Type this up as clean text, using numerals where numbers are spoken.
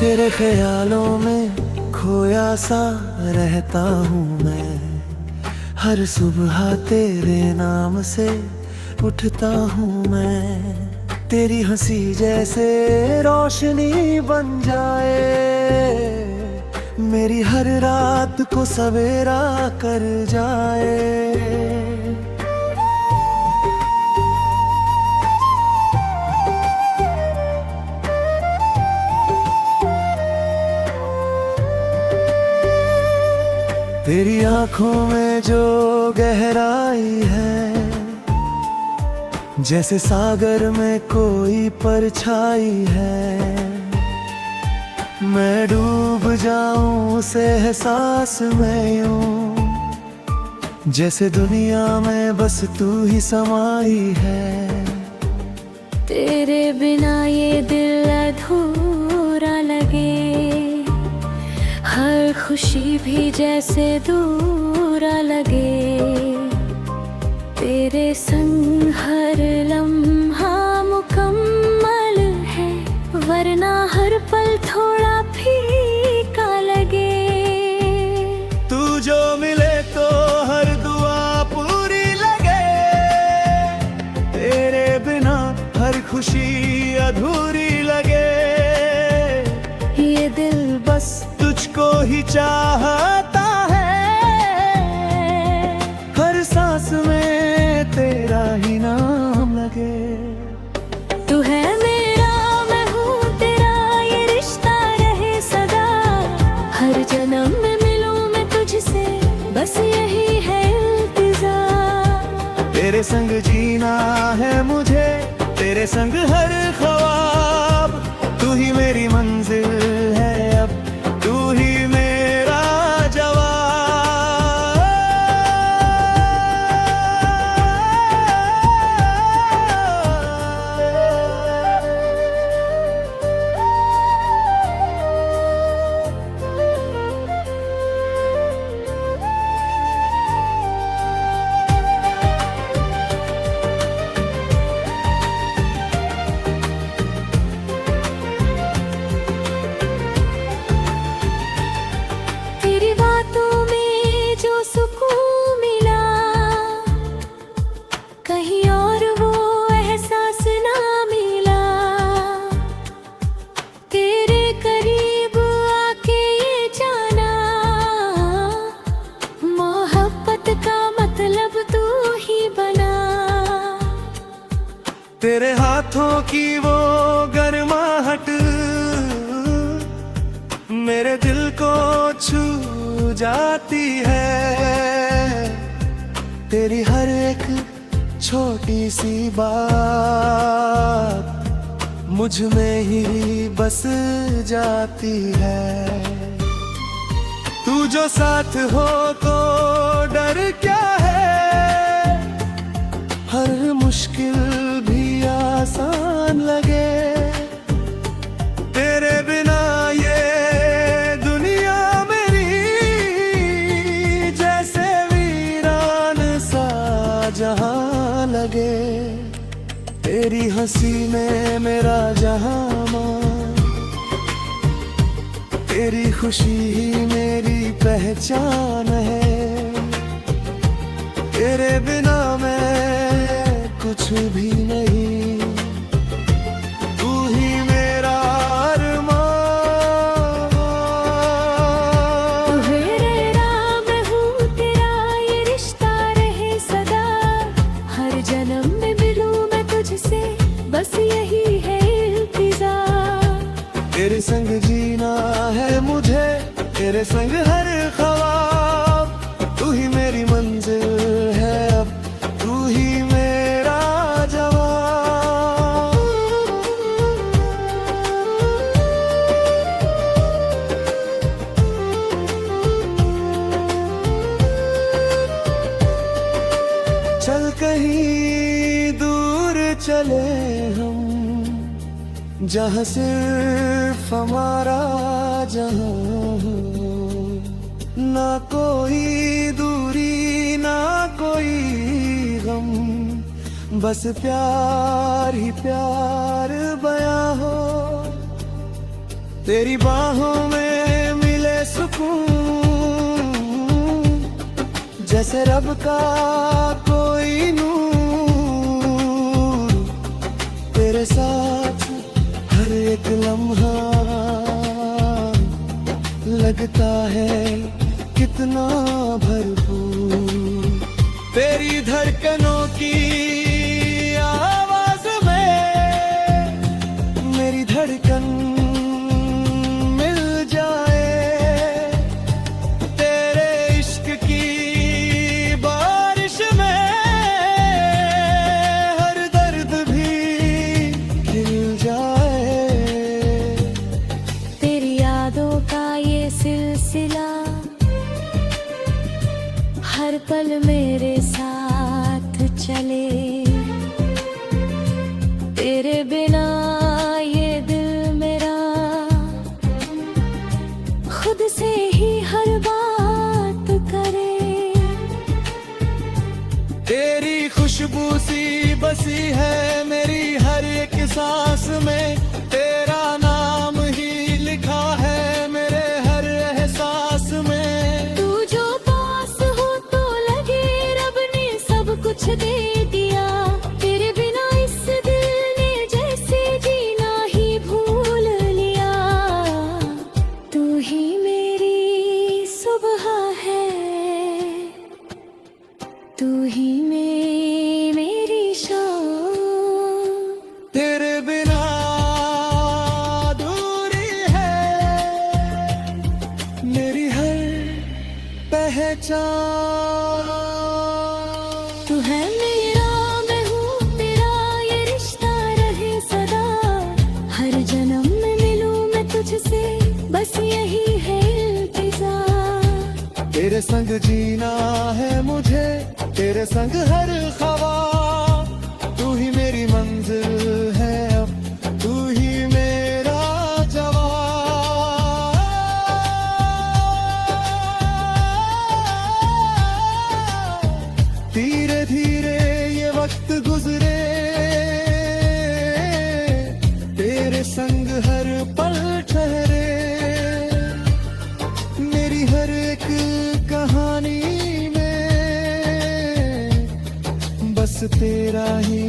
तेरे ख्यालों में खोया सा रहता हूँ मैं। हर सुबह तेरे नाम से उठता हूँ मैं। तेरी हंसी जैसे रोशनी बन जाए, मेरी हर रात को सवेरा कर जाए। तेरी आंखों में जो गहराई है, जैसे सागर में कोई परछाई है। मैं डूब जाऊं उस एहसास में यूं, जैसे दुनिया में बस तू ही समाई है। तेरे बिना ये दिल अधूरा लगे, हर खुशी भी जैसे दूरा लगे। तेरे संग हर लम्हा मुकम्मल है, वरना हर पल थोड़ा फीका लगे। तू जो मिले तो हर दुआ पूरी लगे, तेरे बिना हर खुशी अधूरी लगे। ये दिल बस तुझको ही चाहता है, हर सांस में तेरा ही नाम लगे। तू है मेरा, मैं हूँ तेरा, ये रिश्ता रहे सदा। हर जन्म में मिलूं मैं तुझसे, बस यही है इल्तिजा। तेरे संग जीना है मुझे, तेरे संग हर ख्वाब। तू ही मेरी मंजिल है अब, तू ही मेरा जवाब। तेरी बातों में जो सुकून मिला, कहीं और वो एहसास ना मिला। तेरे करीब आके ये जाना, मोहब्बत का मतलब तू ही बना। तेरे हाथों की वो गर्माहट मेरे दिल को छू जाती है। तेरी हर एक छोटी सी बात मुझ में ही बस जाती है। तू जो साथ हो तो डर क्या है, हर मुश्किल भी आसान लगे। तेरे बिना ये दुनिया मेरी जैसे वीरान सा जहां लगे। तेरी हंसी में मेरा जहां, तेरी खुशी ही मेरी पहचान है। तेरे बिना मैं कुछ भी नहीं, तू ही मेरा अरमान। तू मेरा, मैं हूँ तेरा, ये रिश्ता रहे सदा। हर जन्म में मिलूं मैं तुझसे, बस यही है इल्तिजा। तेरे संग जीना है मुझे, तेरे संग हर ख्वाब। तू ही मेरी मंजिल है अब, तू ही मेरा जवाब। चल कहीं दूर चले हम, जहाँ सिर्फ हमारा जहाँ हो। ना कोई दूरी ना कोई गम, बस प्यार ही प्यार बयां हो। तेरी बाहों में मिले सुकून, जैसे रब का कोई नूर। तेरे साथ हर एक लम्हा लगता है कितना भरपूर। तेरी धड़कनों की आवाज में मेरी धड़कन मिल जाए। तेरे इश्क की बारिश में हर दर्द भी खिल जाए। तेरी यादों का ये सिलसिला हर पल मेरे साथ चले। तेरे बिना ये दिल मेरा खुद से ही हर बात करे। तेरी खुशबू सी बसी है मेरी हर एक सांस में। तेरा नाम ही लिखा है मेरे हर एहसास में। तू जो पास हो तो लगे रब ने सब कुछ दे दिया। तेरे बिना इस दिल ने जैसे जीना ही भूल लिया। तू ही मेरी सुबह है, तू ही मेरी शाम। तेरे बिना अधूरी है मेरी हर पहचान। तू है मेरा, मैं हूँ तेरा, ये रिश्ता रहे सदा। हर जन्म में मिलूं मैं तुझसे, बस यही है इल्तिजा। तेरे संग जीना है मुझे, तेरे संग हर ख्वाब। तू ही मेरी मंजिल है अब, तू ही मेरा जवाब। धीरे धीरे ये वक्त गुजरे, तेरे संग हर पल ठहरे। मेरी हर एक कहानी में बस तेरा ही